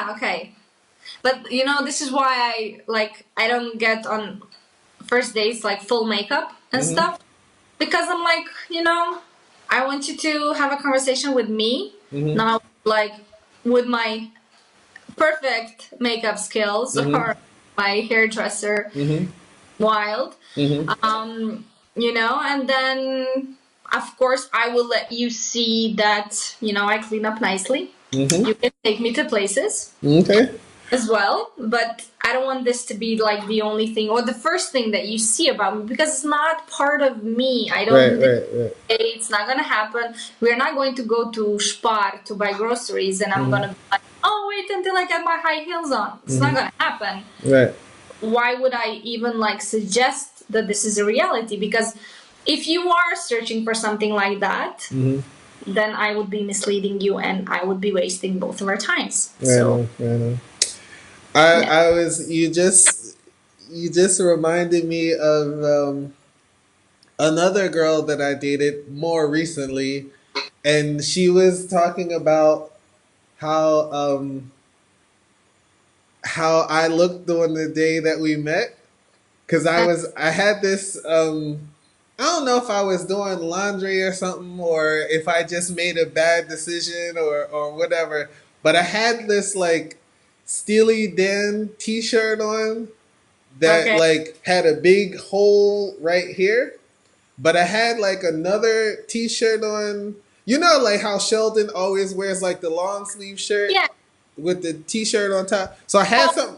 Yeah, okay. But you know, this is why I don't get on first dates like full makeup and Mm-hmm. stuff, because I'm like, you know, I want you to have a conversation with me, Mm-hmm. not like with my perfect makeup skills Mm-hmm. or my hairdresser Mm-hmm. wild. Mm-hmm. You know, and then of course I will let you see that, you know, I clean up nicely. Mm-hmm. You can take me to places Okay. as well, but I don't want this to be like the only thing or the first thing that you see about me, because it's not part of me. I don't Right. do this. Right. Right. It's not gonna happen. We're not going to go to Spar to buy groceries and I'm Mm-hmm. gonna be like, oh, wait until I get my high heels on. It's not Mm-hmm. gonna happen. Right. Why would I even like suggest that this is a reality? Because if you are searching for something like that, Mm-hmm. then I would be misleading you and I would be wasting both of our times. Right So on. Right on. I yeah. I was you just reminded me of another girl that I dated more recently, and she was talking about how how I looked on the day that we met, because I had this I don't know if I was doing laundry or something, or if I just made a bad decision, or whatever, but I had this like Steely Dan t-shirt on that Okay. like had a big hole right here, but I had like another t-shirt on. You know, like how Sheldon always wears like the long sleeve shirt Yeah. with the t-shirt on top. So I had Oh, some,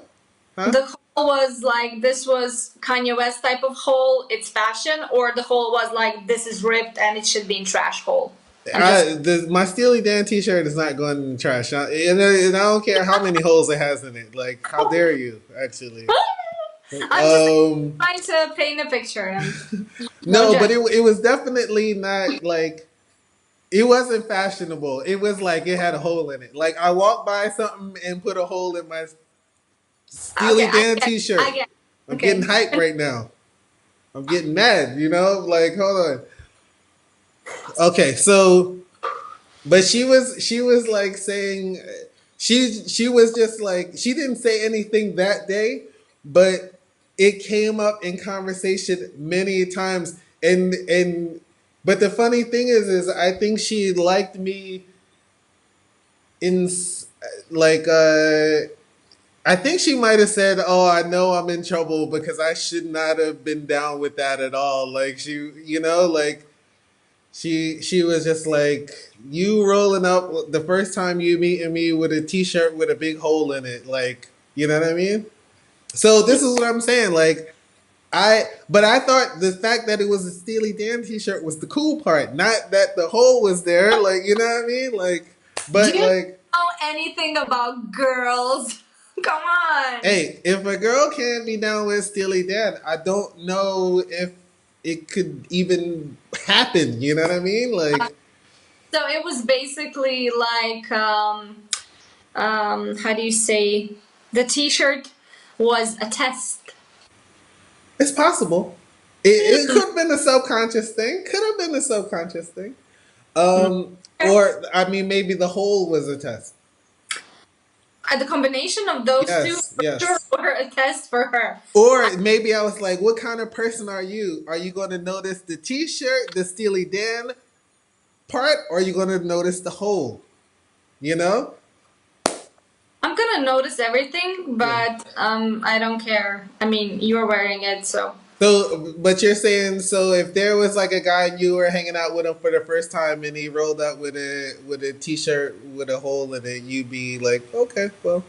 huh? the hole was like this was Kanye West type of hole. It's fashion, or the hole was like this is ripped and it should be in trash hole. I'm just My Steely Dan T-shirt is not going in the trash, and I don't care how many holes it has in it. Like, how dare you? Actually, I'm just um, trying to paint a picture and no no, but judge. it was definitely not like it wasn't fashionable. It was like it had a hole in it. Like I walked by something and put a hole in my Okay, Steely I Dan get, I T-shirt. get. I'm getting Okay. hyped right now. I'm getting mad. You know, like hold on. Okay, so but she was like saying she was just like she didn't say anything that day, but it came up in conversation many times, and but the funny thing is I think she liked me in like I think she might have said, "Oh, I know I'm in trouble because I should not have been down with that at all." Like like she was just like you rolling up the first time you meeting me with a t-shirt with a big hole in it, like you know what I mean. So this is what I'm saying, like but I thought the fact that it was a Steely Dan t-shirt was the cool part, not that the hole was there, like you know what I mean, like Do but you like know anything about girls? Come on. hey, if a girl can't be down with Steely Dan, I don't know if it could even happen, you know what I mean, like So it was basically like how do you say, the T-shirt was a test. it's possible. It could have been a subconscious thing. Could have been a subconscious thing. Or I mean, maybe the whole was a test. The combination of those two Yes, for sure yes. were a test for her. Or maybe I was like, what kind of person are you? Are you going to notice the T-shirt, the Steely Dan part, or are you going to notice the whole? You know? I'm gonna notice everything, Yeah. but I don't care. I mean, you're wearing it, so So, but you're saying so if there was like a guy and you were hanging out with him for the first time and he rolled up with a t-shirt with a hole in it, you'd be like, okay, well,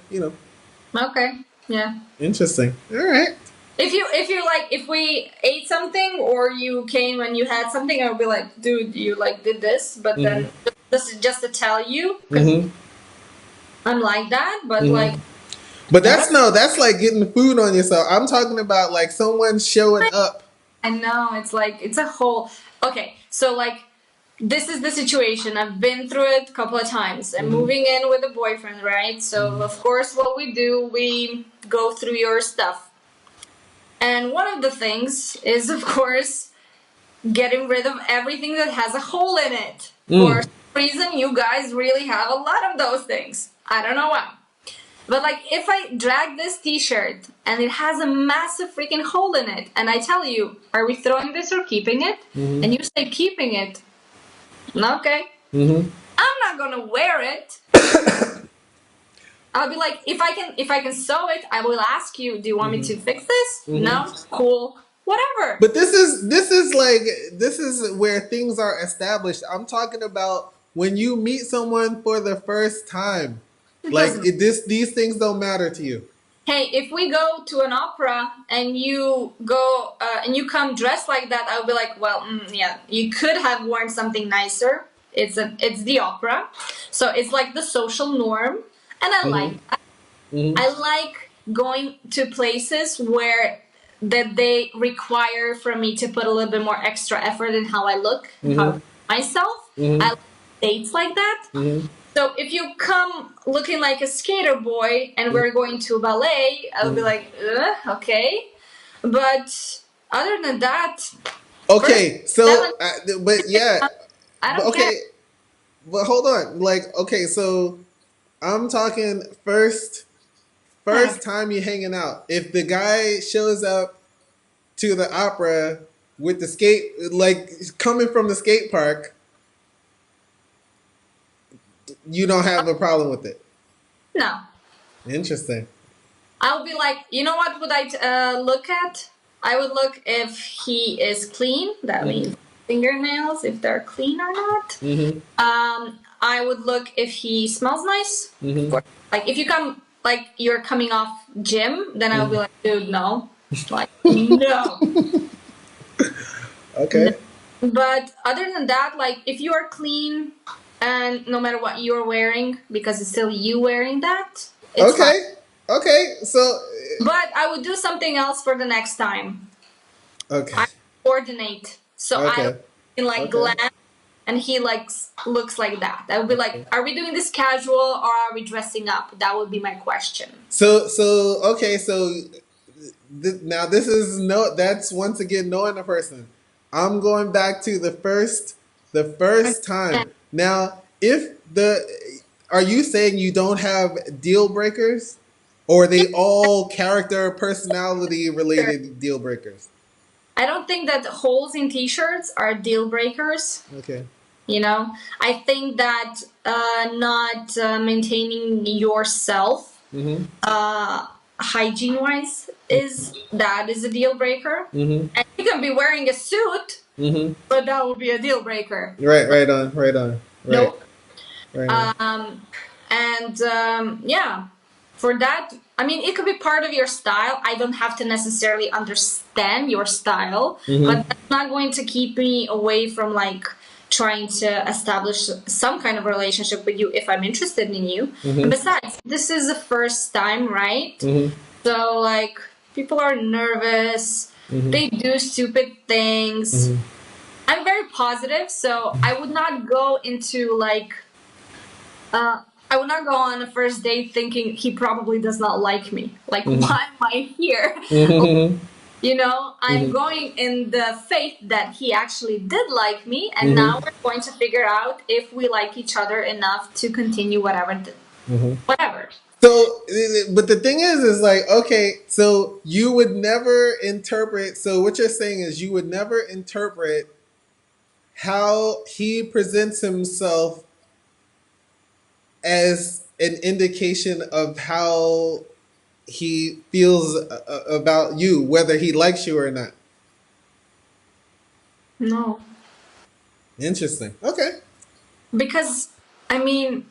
okay, yeah. interesting. All right. If you like, if we ate something or you came and you had something, I would be like, dude, you like did this, but Mm-hmm. then this is just to tell you because Mm-hmm. I'm like that, but like, Mm-hmm. But whatever. that's like getting food on yourself. I'm talking about like someone showing up. I know it's like it's a whole. Okay, so like this is the situation. I've been through it a couple of times. I'm Mm-hmm. moving in with a boyfriend, right? So of course, what we do, we go through your stuff, and one of the things is, of course, getting rid of everything that has a hole in it. For Mm. some reason, you guys really have a lot of those things. I don't know why. But like, if I drag this T-shirt and it has a massive freaking hole in it, and I tell you, "Are we throwing this or keeping it?" And you say keeping it, okay, I'm not gonna wear it. I'll be like, if I can sew it, I will ask you, "Do you want me to fix this?" No, cool, whatever. But this is like this is where things are established. I'm talking about when you meet someone for the first time. Like these things don't matter to you. Hey, if we go to an opera and you go and you come dressed like that, I'll be like, well, yeah, you could have worn something nicer. It's the opera, so it's like the social norm, and I like that. I like going to places where that they require from me to put a little bit more extra effort in how I look, how myself. I like dates like that. So if you come looking like a skater boy and we're going to ballet, I'll be like, okay. But other than that, okay. So, but yeah, I don't okay. care. But hold on. Like, okay, so I'm talking first time you hanging out. If the guy shows up to the opera with the skate, like coming from the skate park, you don't have a problem with it. No. Interesting. I'll be like, you know what would I look at? I would look if he is clean. That means fingernails, if they're clean or not. I would look if he smells nice. Like if you come, like you're coming off gym, then I would be like, dude, no. Like, no. Okay. No. But other than that, like if you are clean and no matter what you're wearing, because it's still you wearing that, it's Okay. fine. Okay. So. But I would do something else for the next time. Okay. I coordinate. So Okay. I like glam and he looks like that. I would be like, are we doing this casual or are we dressing up? That would be my question. So okay, so now this is that's once again knowing the person. I'm going back to the first time. Now, if are you saying you don't have deal breakers, or are they all character personality related deal breakers? I don't think that holes in t-shirts are deal breakers. Okay. You know, I think that not maintaining yourself hygiene wise is a deal breaker. And you can be wearing a suit, but that would be a deal breaker. Right on. Right. Nope. Right on. Yeah, for that, I mean, it could be part of your style. I don't have to necessarily understand your style, but that's not going to keep me away from like trying to establish some kind of relationship with you if I'm interested in you. And besides, this is the first time, right? So like people are nervous, they do stupid things. I'm very positive, so I would not go into like I would not go on a first date thinking he probably does not like me. Like, why am I here? You know, I'm going in the faith that he actually did like me, and now we're going to figure out if we like each other enough to continue whatever. Whatever. So, but the thing is like, okay, so you would never interpret. So what you're saying is you would never interpret how he presents himself as an indication of how he feels about you, whether he likes you or not. No. Interesting. Okay. Because, I mean,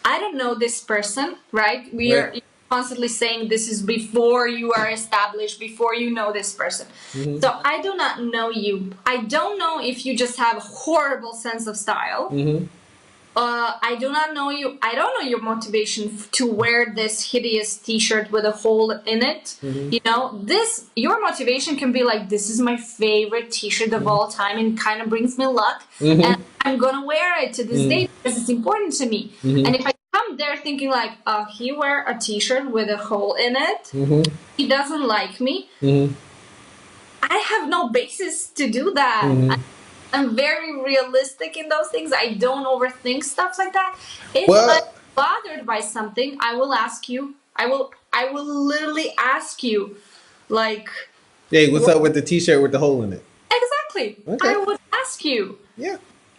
I don't know this person, right? We are constantly saying this is before you are established, before you know this person. So I do not know you. I don't know if you just have a horrible sense of style. I do not know you. I don't know your motivation to wear this hideous t-shirt with a hole in it. You know, your motivation can be like, this is my favorite t-shirt of all time and kind of brings me luck. And I'm going to wear it to this day because it's important to me. And if I come there thinking like, he wear a t-shirt with a hole in it, he doesn't like me, I have no basis to do that. I'm very realistic in those things. I don't overthink stuff like that. If I'm bothered by something, I will ask you. I will literally ask you, like, Hey, what's up with the T-shirt with the hole in it? exactly. Okay. I would ask you. Yeah.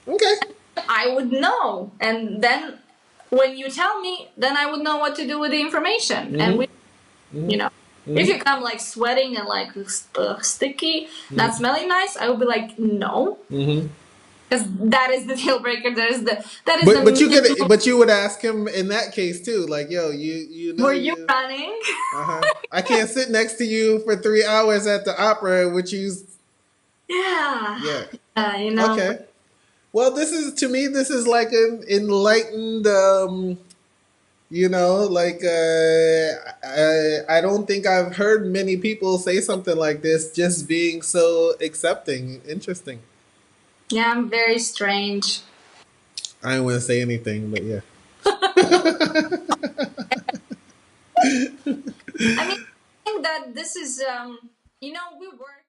Okay. I would know, and then when you tell me, then I would know what to do with the information. And Mm-hmm. we, you know, if you come like sweating and like sticky, not smelling nice, I would be like, no, Mm-hmm. because that is the deal breaker. That is But the you could minimum. but you would ask him in that case too, like, yo, you know Were you you. running? Uh-huh. I can't sit next to you for 3 hours at the opera, which you. Yeah, Yeah. you know. Okay. Well, this is to me. This is like an enlightened. Like I don't think I've heard many people say something like this. Just being so accepting, interesting. Yeah, I'm very strange. I don't want to say anything, but yeah. I mean, I think that this is, we work